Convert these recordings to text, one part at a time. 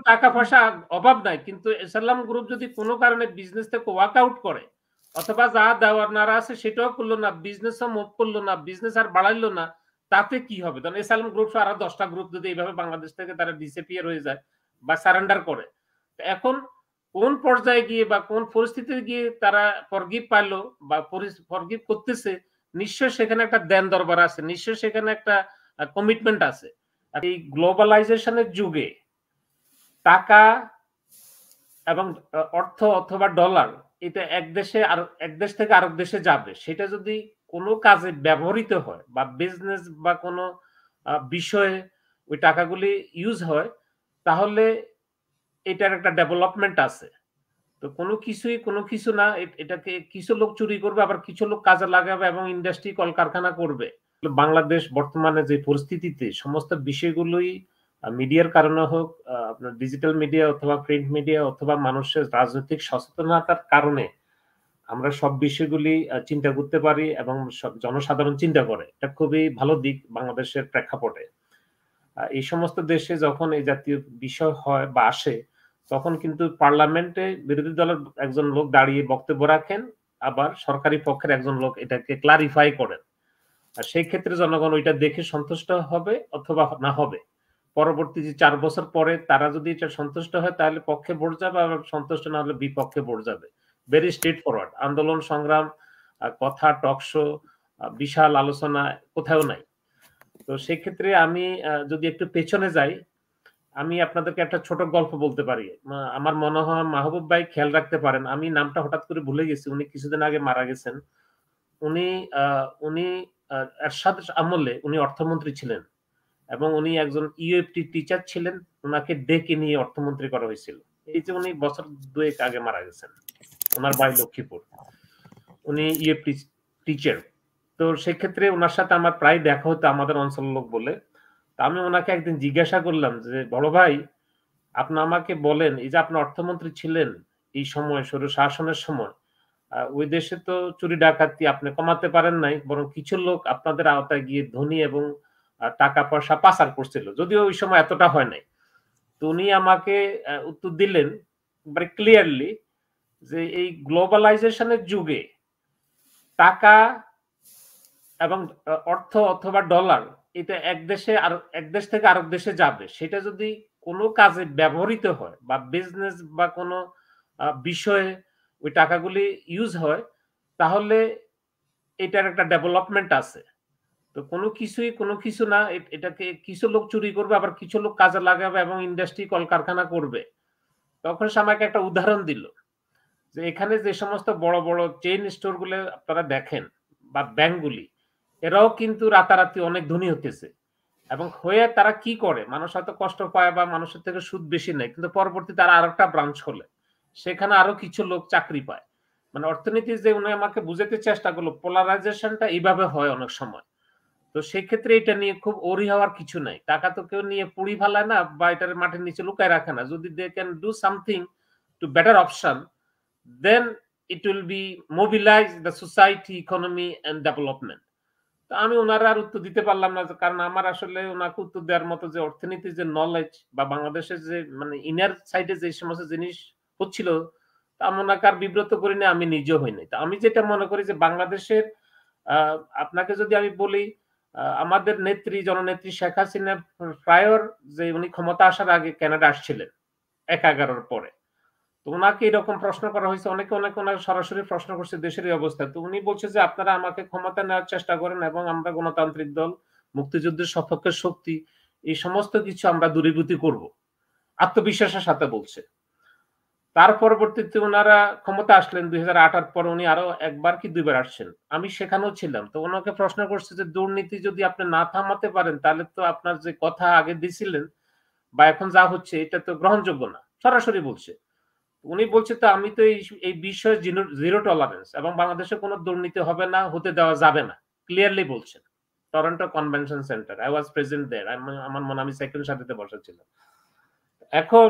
টাকা পয়সা অভাব নাই, কিন্তু এসালাম গ্রুপ যদি কোনো কারণে বিজনেস থেকে ওয়ার্ক আউট করে অথবা যা দেওয়ার নারা আছে সেটাও করলো না, বিজনেসও মুভ করলো না, বিজনেস আর বাড়াইলো না, তাতে কি হবে? কারণ এসালাম গ্রুপ সহ আরো 10টা গ্রুপ যদি এইভাবে বাংলাদেশ থেকে তারা ডিসঅ্যাপিয়ার হয়ে যায় বা সারেন্ডার করে, এখন কোন পর্যায়ে গিয়ে বা কোন পরিস্থিতিতে গিয়ে তারা ফরগিভ পাইলো বা ফরগিভ করতেছে, নিশ্চয়ই সেখানে একটা দেন দরবার আছে, নিশ্চয়ই সেখানে একটা কমিটমেন্ট আছে। এই গ্লোবালাইজেশনের যুগে টাকা এবং অর্থ অথবা ডলার এটা এক দেশ থেকে আরেক দেশে যাবে, সেটা যদি কোনো কাজে ব্যবহৃত হয় বা বিজনেস বা কোনো বিষয়ে ওই টাকাগুলি ইউজ হয়, তাহলে এটার একটা ডেভেলপমেন্ট আছে। তো কোনো কিছু না, এটাকে কিছু লোক চুরি করবে, আবার কিছু লোক কাজে লাগাবে এবং ইন্ডাস্ট্রি কলকারখানা করবে। বাংলাদেশ বর্তমানে যে পরিস্থিতিতে সমস্ত বিষয়গুলোই মিডিয়ার কারণে হোক, আপনার ডিজিটাল মিডিয়া অথবা প্রিন্ট মিডিয়া অথবা মানুষের রাজনৈতিক সচেতনতার কারণে আমরা সব বিষয়গুলি চিন্তা করতে পারি এবং জনসাধারণ চিন্তা করে। এটা খুবই ভালো দিক বাংলাদেশের প্রেক্ষাপটে। এই সমস্ত দেশে যখন এই জাতীয় বিষয় হয় বা আসে, তখন কিন্তু পার্লামেন্টে বিরোধী দলের একজন লোক দাঁড়িয়ে বক্তব্য রাখেন, আবার সরকারি পক্ষের একজন লোক এটাকে ক্লারিফাই করেন। আর সেই ক্ষেত্রে জনগণ ওইটা দেখে সন্তুষ্ট হবে অথবা না হবে। পরবর্তী যে ৪ বছর পরে তারা যদি এটা সন্তুষ্ট হয় তাহলে পক্ষে ভোট যাবে, আবার সন্তুষ্ট না হলে বিপক্ষে ভোট যাবে। Very straightforward. আন্দোলন সংগ্রাম, কথা, টক শো, বিশাল আলোচনা কোথাও নাই। তো সেক্ষেত্রে আমি যদি একটু পেছনে যাই, আমি আপনাদেরকে একটা ছোট গল্প বলতে পারি। আমার মনে হয় মাহবুব ভাই খেয়াল রাখতে পারেন। আমি নামটা হঠাৎ করে ভুলে গেছি। উনি কিছুদিন আগে মারা গেছেন। উনি আ উনি এরশাদ আমলে উনি অর্থমন্ত্রী ছিলেন এবং উনি একজন ইউএফটি টিচার ছিলেন। উনাকে ডেকে নিয়ে অর্থমন্ত্রী করা হয়েছিল। এই যে উনি বছর ২ এক আগে মারা গেছেন। উনার বাড়ি লক্ষ্মীপুর। উনি ইউএফটি টিচার। তো সেক্ষেত্রে উনার সাথে আমার প্রায় দেখা হতো, আমাদের অঞ্চলের লোক বলে। তো আমি উনাকে একদিন জিজ্ঞাসা করলাম যে, "বড় ভাই, আপনি আমাকে বলেন, এই যে আপনি অর্থমন্ত্রী ছিলেন এই সময় স্বৈরশাসনের সময়, ওই দেশে তো চুরি ডাকাতি আপনি কমাতে পারেন নাই। বরং কিছু লোক আপনাদের আওতায় গিয়ে ধনী এবং টাকা-পয়সা পাচার করছিল। যদিও ওই সময় এতটা হয় নাই।" তো উনি আমাকে উত্তর দিলেন very ক্লিয়ারলি যে, "এই গ্লোবালাইজেশন এর যুগে টাকা এবং অর্থ অথবা ডলার এটা এক দেশ থেকে আরেক দেশে যাবে, সেটা যদি কোনো কাজে ব্যবহৃত হয় বা বিজনেস বা কোনো বিষয়ে ওই টাকাগুলি ইউজ হয়, তাহলে এটার একটা ডেভেলপমেন্ট আছে। তো কোনো কিছু না, এটাকে কিছু লোক চুরি করবে, আবার কিছু লোক কাজে লাগাবে এবং ইন্ডাস্ট্রি কলকারখানা করবে।" তখন সে আমাকে একটা উদাহরণ দিল যে, এখানে যে সমস্ত বড়, বড় চেইন স্টোর গুলো আপনারা দেখেন বা ব্যাংকগুলি, এরাও কিন্তু রাতারাতি অনেক ধনী হতেছে। এবং হয়ে তারা কি করে? মানুষ হয়তো কষ্ট পায় বা মানুষের থেকে সুদ বেশি নেয়। কিন্তু পরবর্তীতে তারা আরেকটা ব্রাঞ্চ খোলে। সেখানে আরো কিছু লোক চাকরি পায়। মানে অর্থনীতি যে উনি আমাকে বুঝাতে চেষ্টা করল, পোলারাইজেশন টা এইভাবে হয় অনেক সময়। তো সেক্ষেত্রে এটা নিয়ে খুব ওরি হওয়ার কিছু নাই। টাকা তো কেউ নিয়ে পুড়ি ফেলায় না বা এটার মাটির নিচে লুকায় রাখে না। যদি they can do something to better option, then it will be mobilize the society, economy and development. তো আমি উনারে আর উত্তর দিতে পারলাম না। কারণ আমার আসলে উনাকে উত্তর দেওয়ার মতো যে অর্থনীতির যে নলেজ বা বাংলাদেশের যে মানে ইনার সাইডে যে সমস্ত জিনিস হচ্ছিল, তা আমি উনাকে আর বিব্রত করি নাই, আমি নিজেও হই নাই। তো আমি যেটা মনে করি যে বাংলাদেশের আ আপনাকে যদি আমি বলি, আমাদের জননেত্রী শেখ হাসিনা প্রায়র যে উনি ক্ষমতা আসার আগে কানাডা আসছিলেন ১/১১ র পরে। তো উনাকে এরকম প্রশ্ন করা হয়েছে। অনেকে উনাকে সরাসরি প্রশ্ন করছে দেশের এই অবস্থা। তো উনি বলছে যে, "আপনারা আমাকে ক্ষমতায় নেওয়ার চেষ্টা করেন এবং আমরা গণতান্ত্রিক দল, মুক্তিযুদ্ধের সপক্ষের শক্তি, এই সমস্ত কিছু আমরা দূরীভূতি করব।" আত্মবিশ্বাসের সাথে বলছে। তার পরবর্তীতে উনারা ক্ষমতা আসলেন ২০০৮ পর উনি আরো ১ বার কি ২ বার আসছেন। আমি সেখানেও ছিলাম। তো উনাকে প্রশ্ন করছে যে, "দুর্নীতি যদি আপনি না থামাতে পারেন, তাহলে তো আপনার যে কথা আগে দিছিলেন বা এখন যা হচ্ছে এটা তো গ্রহণযোগ্য না।" সরাসরি বলছে। উনি বলছে তো আমি তো এই বিষয়ে জিরো টলারেন্স এবং বাংলাদেশে কোনো দুর্নীতি হবে না, হতে দেওয়া যাবে না। ক্লিয়ারলি বলছেন। Toronto convention centre. I was present there. আমার মনে হয় আমি 2nd সারিতে বসা ছিলাম। এখন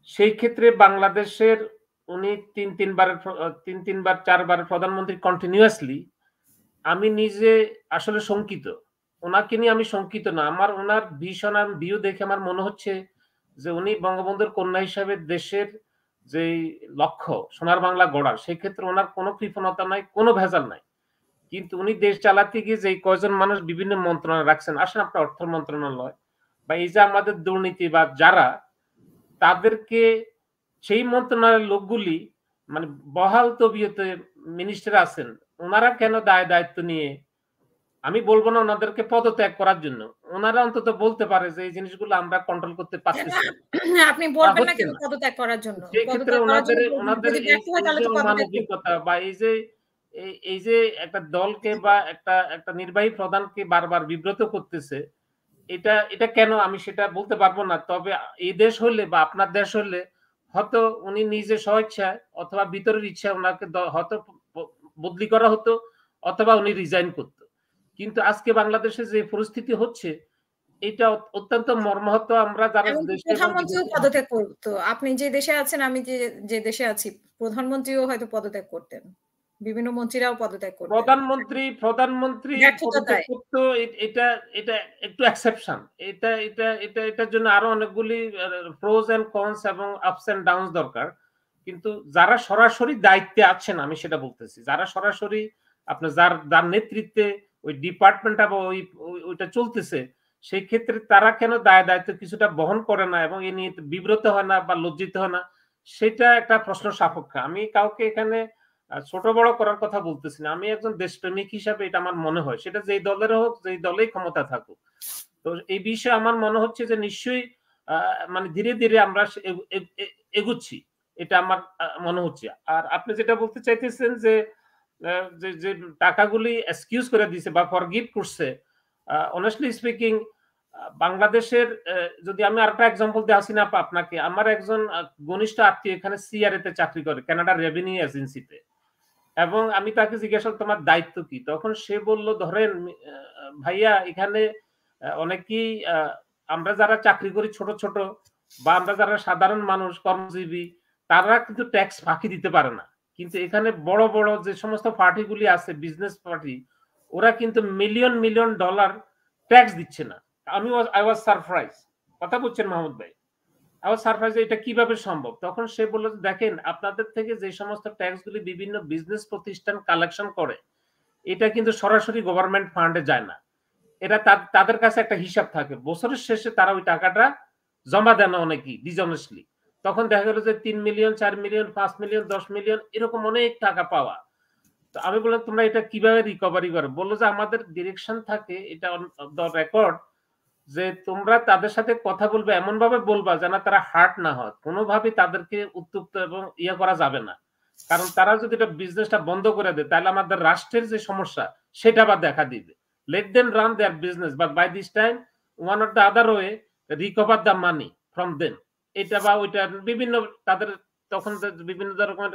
সেই ক্ষেত্রে বাংলাদেশের উনি ৩ বার ৪ বারের প্রধানমন্ত্রী কন্টিনিউয়াসলি, আমি নিজে আসলে শঙ্কিত। উনাকে নিয়ে আমি শঙ্কিত না। আমার উনার ভিশন এন্ড ভিউ দেখে আমার মনে হচ্ছে যে উনি বঙ্গবন্ধুর কন্যা হিসাবে দেশের যেই লক্ষ্য সোনার বাংলা গড়ার, সেক্ষেত্রে উনার কোনো কৃপণতা নাই, কোনো ভেজাল নাই। কিন্তু উনি দেশ চালাতে গিয়ে যেই কয়জন মানুষ বিভিন্ন মন্ত্রণালয়ে রাখছেন, আসেন আপনার অর্থ মন্ত্রণালয় বা এই যে আমাদের দুর্নীতিবাজ যারা, তাদেরকে সেই মন্ত্রণালয়ের লোকগুলি মানে বহাল তবিয়তে মিনিস্টার আছেন, উনারা কেন দায়-দায়িত্ব নিয়ে, আমি বলব না উনাদেরকে পদত্যাগ করার জন্য। উনারা অন্তত বলতে পারে যে এই জিনিসগুলো আমরা কন্ট্রোল করতে কেন পারতেছি না। আপনি তা বলবেন না হচ্ছে কেন না। পদত্যাগ করার জন্য? সেই ক্ষেত্রে পদত্যাগ করার জন্য বলবেন। উনাদের যদি এই ব্যর্থ হয় এই তাহলে যে তো পদত্যাগ করবেন। অমানবিকতা বা এই যে এই যে একটা দলকে বা একটা নির্বাহী প্রধানকে বারবার বিব্রত করতেছে, এটা কেন আমি সেটা বলতে পারবো না। তবে এই দেশ হইলে বা আপনার দেশ হইলে হয়তো উনি নিজে স্বইচ্ছায় অথবা ভিতরের ইচ্ছায় উনাকে হয়তো বদলি করা হতো অথবা উনি রিজাইন করত। কিন্তু আজকে বাংলাদেশে যে পরিস্থিতি হচ্ছে, এটা অত্যন্ত মর্মাহত। আমরা যারা এমনকি দেশে এবং প্রধানমন্ত্রীও বিদেশে থাকি, পদত্যাগ করতো। আপনি যে দেশে আছেন, আমি যে দেশে আছি, প্রধানমন্ত্রীও হয়তো পদত্যাগ করতেন। বিভিন্ন মন্ত্রীরাও পদত্যাগ করতেন। প্রধানমন্ত্রী পদত্যাগ ব্যর্থতায়। করত, এটা এটা একটু এক্সেপশন। এটার জন্য আরো অনেকগুলি প্রোস এন্ড কনস এবং আপস এন্ড ডাউনস দরকার। কিন্তু যারা সরাসরি দায়িত্বে আছেন, আমি সেটা বলতেছি। যারা সরাসরি আপনার যার নেতৃত্বে ওই ডিপার্টমেন্টটা বা ওইটা চলতেছে, সেই ক্ষেত্রে তারা কেন দায়-দায়িত্ব কিছুটা বহন করে না এবং এ নিয়ে বিব্রত হয় না বা লজ্জিত হয় না, সেটা একটা প্রশ্ন সাপেক্ষ। আমি কাউকে এখানে ছোট বড় করার কথা বলতেছি না। আমি একজন দেশপ্রেমিক হিসাবে এটা আমার মনে হয়। সেটা যেই দলের হোক, যেই দলেই ক্ষমতা থাকুক। তো এই বিষয়ে আমার মনে হচ্ছে যে নিশ্চয়ই আ মানে ধীরে, ধীরে আমরা সে এগু এ এ এগুচ্ছি। এটা আমার মনে হচ্ছে। আর আপনি যেটা বলতে চাইতেছেন যে আ যে যে টাকাগুলি এক্সকিউজ করে দিছে বা ফরগিভ করছে। honestly স্পিকিং বাংলাদেশের যদি আমি আরেকটা এক্সাম্পল দেই হাসিনা আপা আপনাকে। আমার একজন ঘনিষ্ঠ আত্মীয় এখানে সিআরএ তে চাকরি করে, কানাডা রেভিনিউ এজেন্সিতে। এবং আমি তাকে জিজ্ঞাসা করলাম, "তোমার দায়িত্ব কি?" তখন সে বলল, "ধরেন ভাইয়া এখানে অনেকেই আমরা যারা চাকরি করি ছোট, ছোট বা আমরা যারা সাধারণ মানুষ কর্মজীবী, তারা কিন্তু ট্যাক্স ফাঁকি দিতে পারে না। কিন্তু এখানে বড়, বড় যে সমস্ত পার্টিগুলি আছে, বিজনেস পার্টি, ওরা কিন্তু মিলিয়ন, মিলিয়ন ডলার ট্যাক্স দিচ্ছে না।" I was surprised। কথা বুঝছেন মাহমুদ ভাই? আমার সারপ্রাইজ এটা কিভাবে সম্ভব? তখন সে বলল যে, "দেখেন আপনাদের থেকে যে সমস্ত ট্যাক্স গুলি বিভিন্ন বিজনেস প্রতিষ্ঠান কালেকশন করে, এটা কিন্তু সরাসরি গভর্নমেন্ট ফান্ডে যায় না। এরা তাদের কাছে একটা হিসাব থাকে। বছরের শেষে তারা ওই টাকাটা জমা দেন না অনেকেই ডিসঅনেস্টলি। তখন দেখা গেল যে ৩ মিলিয়ন, ৪ মিলিয়ন, ৫ মিলিয়ন, ১০ মিলিয়ন এরকম অনেক টাকা পাওয়া। তো আমি বললাম, "তোমরা এটা কিভাবে রিকভারি করো?" বলল যে, "আমাদের ডিরেকশন থাকে এটা অন দ্য রেকর্ড যে তোমরা তাদের সাথে কথা বলবে এমনভাবে বলবা যেন তারা হার্ট না হয়। কোনভাবেই তাদেরকে উত্ত্যক্ত এবং করা যাবে না। কারণ তারা যদি এটা বিজনেসটা বন্ধ করে দেয় তাহলে আমাদের রাষ্ট্রের যে সমস্যা সেটা আবার দেখা দিবে। Let them run their business but by this time one or the other way recover the money from them." এটা বা ওইটা বিভিন্ন তাদের তখন বিভিন্ন রকমের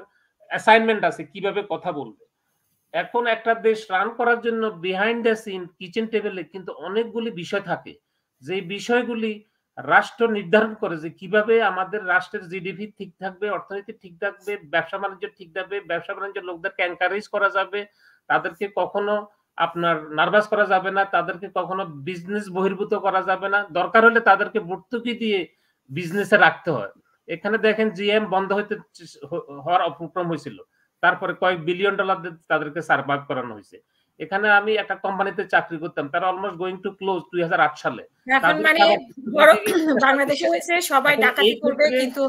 অ্যাসাইনমেন্ট আছে কিভাবে কথা বলবে। এখন একটা দেশ রান করার জন্য বিহাইন্ড দ্য সিন কিচেন টেবলে কিন্তু অনেকগুলি বিষয় থাকে। যেই বিষয়গুলি রাষ্ট্র নির্ধারণ করে যে কিভাবে আমাদের রাষ্ট্রের জিডিপি ঠিক থাকবে, অর্থনীতি ঠিক থাকবে, ব্যবসা-বাণিজ্য ঠিক থাকবে, ব্যবসা-বাণিজ্যের লোকদেরকে এনকারেজ করা যাবে। তাদেরকে কখনো আপনার নার্ভাস করা যাবে না। তাদেরকে কখনো বিজনেস বহির্ভূত করা যাবে না। দরকার হলে তাদেরকে ভর্তুকি দিয়ে বিজনেসে রাখতে হয়। এখানে দেখেন জিএম বন্ধ হইতে হওয়ার উপক্রম হয়েছিল। তারপরে কয়েক বিলিয়ন ডলার দিয়ে তাদেরকে সারভাইভ করানো হইছে। এখানে আমি একটা কোম্পানিতে চাকরি করতাম। তারা অলমোস্ট গোইং টু ক্লোজ ২০০৮ সালে। এখন তাদেরকে মানে আবার বড় চেষ্টা বাংলাদেশে করছে। হয়েছে সবাই এখন এই ডাকাতি করবে, ক্ষেত্রে কিন্তু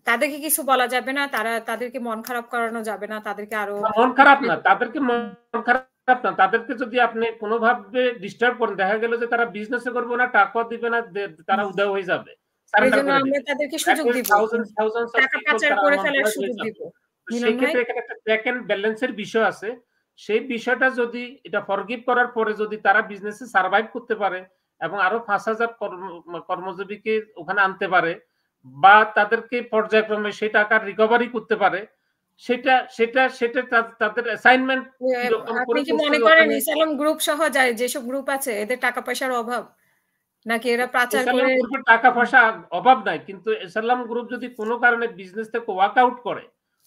তাদেরকে কিছু বলা যাবে না। তাদেরকে মন খারাপ করানো যাবে না। তাদেরকে আরো মন খারাপ না। তাদেরকে মন খারাপ না। তাদেরকে যদি আপনি কোনভাবে ডিস্টার্ব করেন, দেখা গেল যে তারা বিজনেস ও করবে না, টাকাও দিবে না, তারা উধাও হয়ে যাবে। সারেন্ডার এজন্য করে আমরা দিবে। তাদেরকে দ্যাট সুযোগ মিনস দিব। থাউজেন্ডস অফ টাকা পিপল পাচার তারা করে ফেলার আনএমপ্লয়েড হয়ে সুযোগ দিব। যাবে। তো মিলন সেই ভাই? ক্ষেত্রে এখানে একটা চেক এন্ড ব্যালেন্স এর বিষয় আছে। সেই বিষয়টা যদি এটা ফরগিভ করার পরে যদি তারা বিজনেসে সারভাইভ করতে পারে এবং আরো ৫,০০০ কর্মজীবীকে ওখানে আনতে পারে বা তাদেরকে পর্যায়ক্রমে সেই টাকার রিকভারি করতে পারে, সেটা তাদের অ্যাসাইনমেন্ট এ কিরকম আপনি করে কি করছে মনে করেন ওখানে। ইসলাম গ্রুপ সহ যেসব গ্রুপ আছে এদের টাকা পয়সার অভাব? নাকি এরা পাচার এসালাম করে? গ্রুপের টাকা পয়সা অভাব নাই। কিন্তু এসালাম গ্রুপ যদি কোন কারণে বিজনেস থেকে ওয়ার্ক আউট করে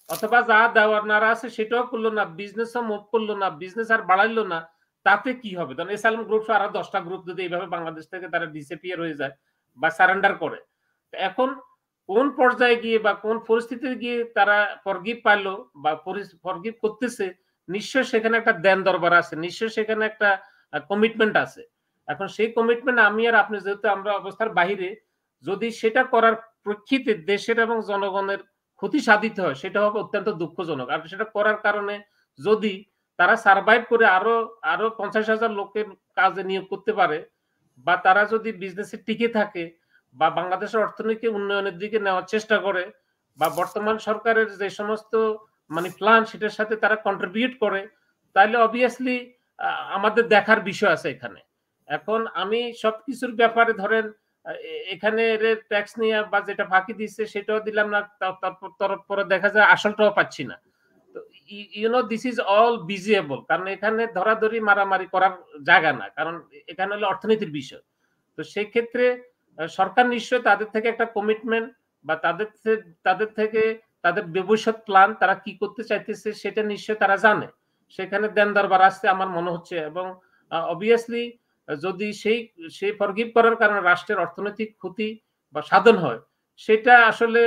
অথবা যা দেওয়ার নারা আছে সেটাও করলো না, বিজনেসও মুভ করলো না, বিজনেস আর বাড়াইলো না, তাতে কি হবে? ধরেন এসালাম গ্রুপ সহ আরো ১০ টা গ্রুপ যদি এইভাবে বাংলাদেশ থেকে তারা ডিসঅ্যাপিয়ার হয়ে যায় বা সারেন্ডার করে, এখন কোন পর্যায়ে গিয়ে বা কোন পরিস্থিতিতে গিয়ে তারা ফরগিভ পাইলো বা ফরগিভ করতেছে, নিশ্চয়ই সেখানে একটা দেন দরবার আছে, নিশ্চয়ই সেখানে একটা কমিটমেন্ট আছে। এখন সেই কমিটমেন্ট আমি আর আপনি যেহেতু আমরা অবস্থার বাহিরে, যদি সেটা করার প্রেক্ষিতে দেশের এবং জনগণের ক্ষতি সাধিত হয়, সেটা হবে অত্যন্ত দুঃখজনক। আর সেটা করার কারণে যদি তারা সারভাইভ করে আরো আরো ৫০,০০০ লোকের কাজে নিয়োগ করতে পারে, বা তারা যদি বিজনেসে টিকে থাকে, বা বাংলাদেশের অর্থনীতি উন্নয়নের দিকে নেওয়ার চেষ্টা করে, বা বর্তমান সরকারের যে সমস্ত মানে প্ল্যান সেটার সাথে তারা কন্ট্রিবিউট করে, তাহলে অবভিয়াসলি আমাদের দেখার বিষয় আছে এখানে। এখন আমি সবকিছুর ব্যাপারে ধরেন এখানে ট্যাক্স নিয়ে বা যেটা ফাঁকি দিচ্ছে সেটাও দিলাম না, তারপরে দেখা যায় আসলটাও পাচ্ছি না। তো দিস ইজ অল বিজিয়েবল, কারণ এখানে ধরাধরি মারামারি করার জায়গা না, কারণ এখানে হলো অর্থনীতির বিষয়। তো সেই ক্ষেত্রে সরকার নিশ্চয়ই তাদের থেকে একটা কমিটমেন্ট বা তাদের থেকে তাদের ভবিষ্যৎ প্ল্যান তারা কি করতে চাইতেছে সেটা নিশ্চয়ই তারা জানে। সেখানে দেন দরবার আসছে আমার মনে হচ্ছে, এবং অবভিয়াসলি যদি সেই ফরগিভ করার কারণে রাষ্ট্রের অর্থনৈতিক ক্ষতি বা সাধন হয়, সেটা আসলে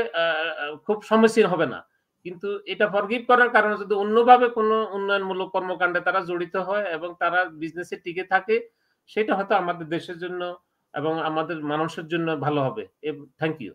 খুব সমীচীন হবে না। কিন্তু এটা ফরগিভ করার কারণে যদি অন্যভাবে কোনো উন্নয়নমূলক কর্মকাণ্ডে তারা জড়িত হয় এবং তারা বিজনেসে টিকে থাকে, সেটা হয়তো আমাদের দেশের জন্য এবং আমাদের মানুষের জন্য ভালো হবে। Thank you.